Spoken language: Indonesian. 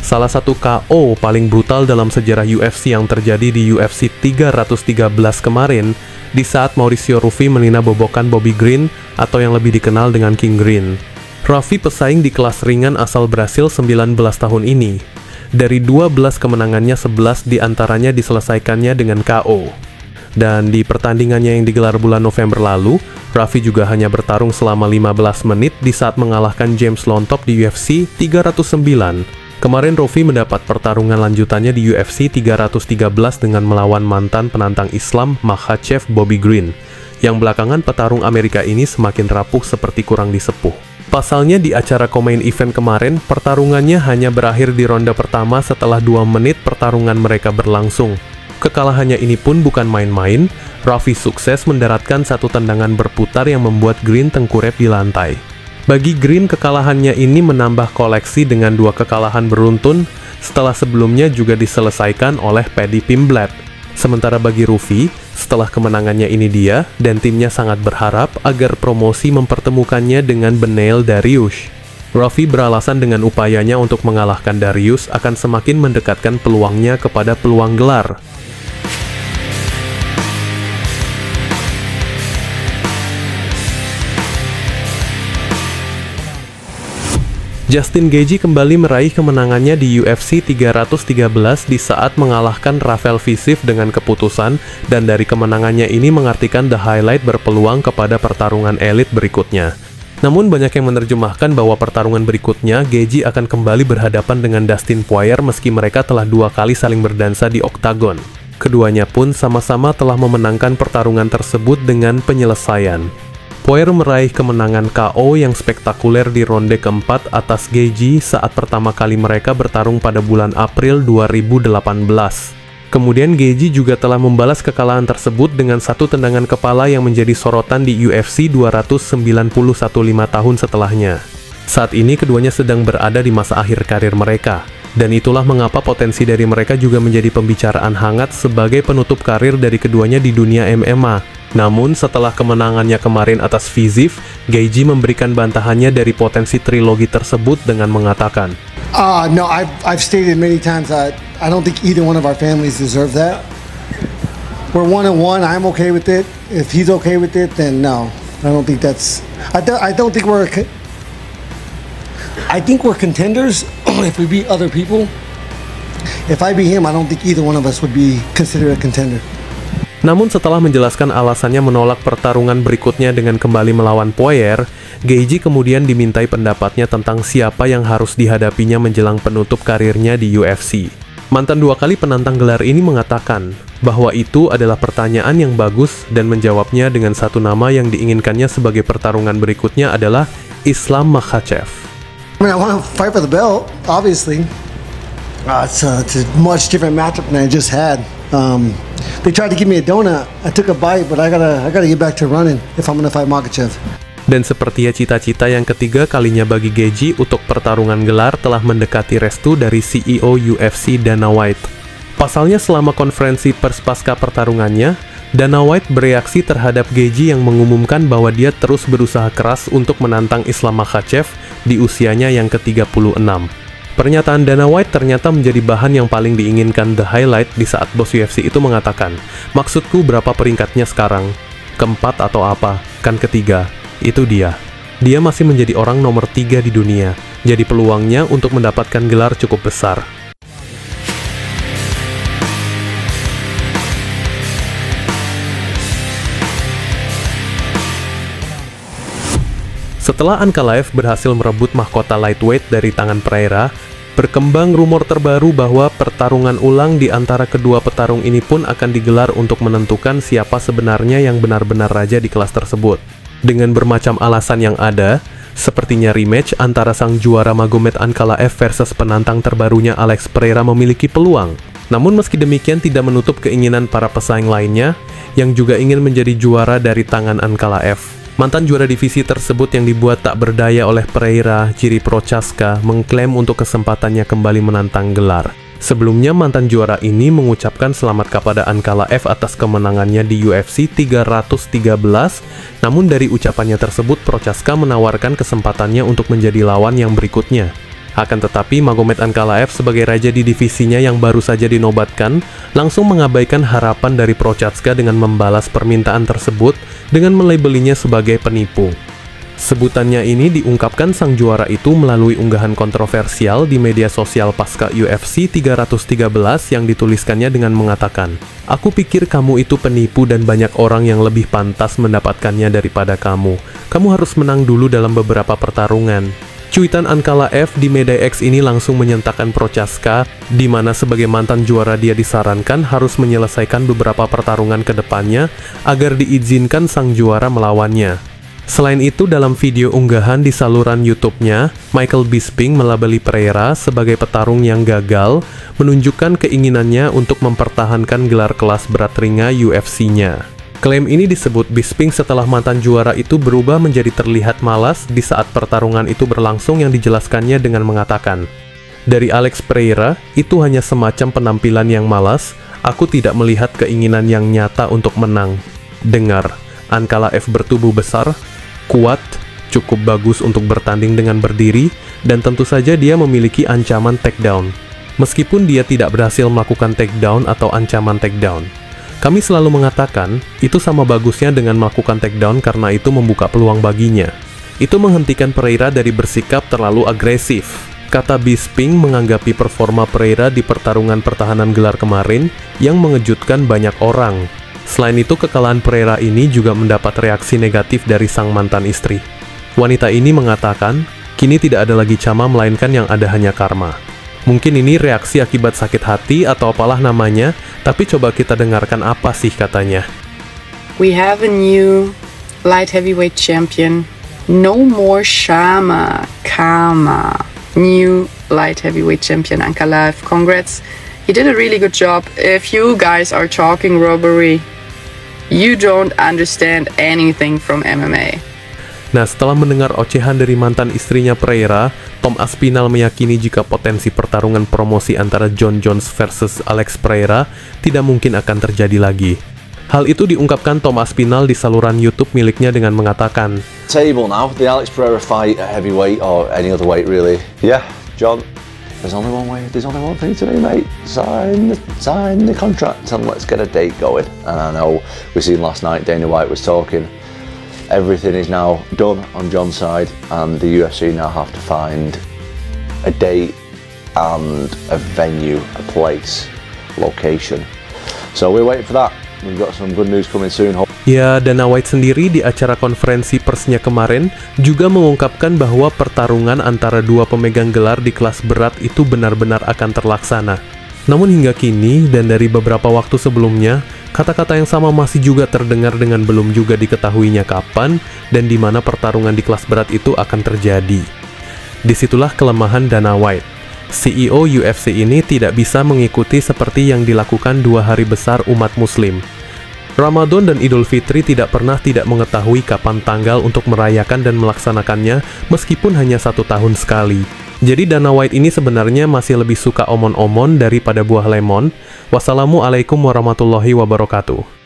Salah satu KO paling brutal dalam sejarah UFC yang terjadi di UFC 313 kemarin, di saat Mauricio Ruffi menina bobokan Bobby Green atau yang lebih dikenal dengan King Green. Ruffi pesaing di kelas ringan asal Brasil 19 tahun ini. Dari 12 kemenangannya, 11 diantaranya diselesaikannya dengan KO. Dan di pertandingannya yang digelar bulan November lalu, Ruffi juga hanya bertarung selama 15 menit di saat mengalahkan James Lontop di UFC 309. Kemarin Ruffi mendapat pertarungan lanjutannya di UFC 313 dengan melawan mantan penantang Islam Makhachev Bobby Green, yang belakangan petarung Amerika ini semakin rapuh seperti kurang disepuh. Pasalnya di acara co-main event kemarin, pertarungannya hanya berakhir di ronde pertama setelah 2 menit pertarungan mereka berlangsung. Kekalahannya ini pun bukan main-main, Ruffi sukses mendaratkan satu tendangan berputar yang membuat Green tengkurap di lantai. Bagi Green, kekalahannya ini menambah koleksi dengan 2 kekalahan beruntun setelah sebelumnya juga diselesaikan oleh Paddy Pimblett. Sementara bagi Ruffi, setelah kemenangannya ini dia dan timnya sangat berharap agar promosi mempertemukannya dengan Beneil Dariush. Ruffi beralasan dengan upayanya untuk mengalahkan Dariush akan semakin mendekatkan peluangnya kepada peluang gelar. Justin Gaethje kembali meraih kemenangannya di UFC 313 di saat mengalahkan Rafael Fiziev dengan keputusan, dan dari kemenangannya ini mengartikan The Highlight berpeluang kepada pertarungan elit berikutnya. Namun banyak yang menerjemahkan bahwa pertarungan berikutnya Gaethje akan kembali berhadapan dengan Dustin Poirier meski mereka telah 2 kali saling berdansa di oktagon. Keduanya pun sama-sama telah memenangkan pertarungan tersebut dengan penyelesaian. Poirier meraih kemenangan KO yang spektakuler di ronde keempat atas Gaethje saat pertama kali mereka bertarung pada bulan April 2018. Kemudian Gaethje juga telah membalas kekalahan tersebut dengan satu tendangan kepala yang menjadi sorotan di UFC 291 5 tahun setelahnya. Saat ini keduanya sedang berada di masa akhir karir mereka, dan itulah mengapa potensi dari mereka juga menjadi pembicaraan hangat sebagai penutup karir dari keduanya di dunia MMA. Namun setelah kemenangannya kemarin atas Fiziev, Gaethje memberikan bantahannya dari potensi trilogi tersebut dengan mengatakan, No, I've stated many times that I don't think either one of our families deserve that. We're 1-1. I'm okay with it. If he's okay with it, then no. I don't think that's. I don't think we're. I think we're contenders if we beat other people. If I beat him, I don't think either one of us would be considered a contender. Namun setelah menjelaskan alasannya menolak pertarungan berikutnya dengan kembali melawan Poirier, Gaethje kemudian dimintai pendapatnya tentang siapa yang harus dihadapinya menjelang penutup karirnya di UFC. Mantan 2 kali penantang gelar ini mengatakan bahwa itu adalah pertanyaan yang bagus dan menjawabnya dengan satu nama yang diinginkannya sebagai pertarungan berikutnya adalah Islam Makhachev. I mean, I want to fight for the belt, obviously. It's a much different matchup than I just had. They tried to give me a donut. I took a bite, but I gotta get back to running if I'm gonna fight Makhachev. Dan sepertinya cita-cita yang ketiga kalinya bagi Gaethje untuk pertarungan gelar telah mendekati restu dari CEO UFC Dana White. Pasalnya selama konferensi pers pasca pertarungannya, Dana White bereaksi terhadap Gaethje yang mengumumkan bahwa dia terus berusaha keras untuk menantang Islam Makhachev di usianya yang ke-36. Pernyataan Dana White ternyata menjadi bahan yang paling diinginkan The Highlight di saat bos UFC itu mengatakan, maksudku berapa peringkatnya sekarang? Keempat atau apa? Kan ketiga. Itu dia. Dia masih menjadi orang nomor 3 di dunia, jadi peluangnya untuk mendapatkan gelar cukup besar. Setelah Ankalaev berhasil merebut mahkota lightweight dari tangan Pereira, berkembang rumor terbaru bahwa pertarungan ulang di antara kedua petarung ini pun akan digelar untuk menentukan siapa sebenarnya yang benar-benar raja di kelas tersebut. Dengan bermacam alasan yang ada, sepertinya rematch antara sang juara Magomed Ankalaev versus penantang terbarunya Alex Pereira memiliki peluang. Namun meski demikian tidak menutup keinginan para pesaing lainnya yang juga ingin menjadi juara dari tangan Ankalaev. Mantan juara divisi tersebut yang dibuat tak berdaya oleh Pereira, Jiri Prochazka, mengklaim untuk kesempatannya kembali menantang gelar. Sebelumnya, mantan juara ini mengucapkan selamat kepada Ankalaev atas kemenangannya di UFC 313, namun dari ucapannya tersebut, Prochazka menawarkan kesempatannya untuk menjadi lawan yang berikutnya. Akan tetapi, Magomed Ankalaev sebagai raja di divisinya yang baru saja dinobatkan, langsung mengabaikan harapan dari Prochazka dengan membalas permintaan tersebut dengan melabelinya sebagai penipu. Sebutannya ini diungkapkan sang juara itu melalui unggahan kontroversial di media sosial pasca UFC 313 yang dituliskannya dengan mengatakan, "Aku pikir kamu itu penipu dan banyak orang yang lebih pantas mendapatkannya daripada kamu. Kamu harus menang dulu dalam beberapa pertarungan." Cuitan Ankalaev di media X ini langsung menyentakkan Prochazka, di mana sebagai mantan juara dia disarankan harus menyelesaikan beberapa pertarungan ke depannya agar diizinkan sang juara melawannya. Selain itu, dalam video unggahan di saluran YouTube-nya, Michael Bisping melabeli Pereira sebagai petarung yang gagal, menunjukkan keinginannya untuk mempertahankan gelar kelas berat ringan UFC-nya. Klaim ini disebut Bisping setelah mantan juara itu berubah menjadi terlihat malas di saat pertarungan itu berlangsung yang dijelaskannya dengan mengatakan, "Dari Alex Pereira, itu hanya semacam penampilan yang malas, aku tidak melihat keinginan yang nyata untuk menang. Dengar, Ankalaev bertubuh besar, kuat, cukup bagus untuk bertanding dengan berdiri, dan tentu saja dia memiliki ancaman takedown. Meskipun dia tidak berhasil melakukan takedown atau ancaman takedown. Kami selalu mengatakan, itu sama bagusnya dengan melakukan takedown karena itu membuka peluang baginya. Itu menghentikan Pereira dari bersikap terlalu agresif," kata Bisping menanggapi performa Pereira di pertarungan pertahanan gelar kemarin yang mengejutkan banyak orang. Selain itu, kekalahan Pereira ini juga mendapat reaksi negatif dari sang mantan istri. Wanita ini mengatakan, kini tidak ada lagi Chama melainkan yang ada hanya karma. Mungkin ini reaksi akibat sakit hati atau apalah namanya, tapi coba kita dengarkan apa sih katanya. "We have a new light heavyweight champion. No more Chama, karma. New light heavyweight champion Ankalaev. Congrats. He did a really good job. If you guys are talking robbery, you don't understand anything from MMA." Nah, setelah mendengar ocehan dari mantan istrinya Pereira, Tom Aspinall meyakini jika potensi pertarungan promosi antara Jon Jones versus Alex Pereira tidak mungkin akan terjadi lagi. Hal itu diungkapkan Tom Aspinall di saluran YouTube miliknya dengan mengatakan, "Table now, the Alex Pereira fight at heavyweight or any other weight really. Yeah, John, there's only one way, there's only one thing to do, mate. Sign the contract and let's get a date going." And I know we seen last night Dana White was talking. Everything is now done on John's side, and the UFC now have to find a date and a venue, a place, location. So we're waiting for that. We've got some good news coming soon. Ya, Dana White sendiri di acara konferensi persnya kemarin juga mengungkapkan bahwa pertarungan antara dua pemegang gelar di kelas berat itu benar-benar akan terlaksana. Namun hingga kini dan dari beberapa waktu sebelumnya, kata-kata yang sama masih juga terdengar dengan belum juga diketahuinya kapan dan di mana pertarungan di kelas berat itu akan terjadi. Disitulah kelemahan Dana White. CEO UFC ini tidak bisa mengikuti seperti yang dilakukan dua hari besar umat muslim. Ramadan dan Idul Fitri tidak pernah tidak mengetahui kapan tanggal untuk merayakan dan melaksanakannya meskipun hanya 1 tahun sekali. Jadi Dana White ini sebenarnya masih lebih suka omon-omon daripada buah lemon. Wassalamualaikum warahmatullahi wabarakatuh.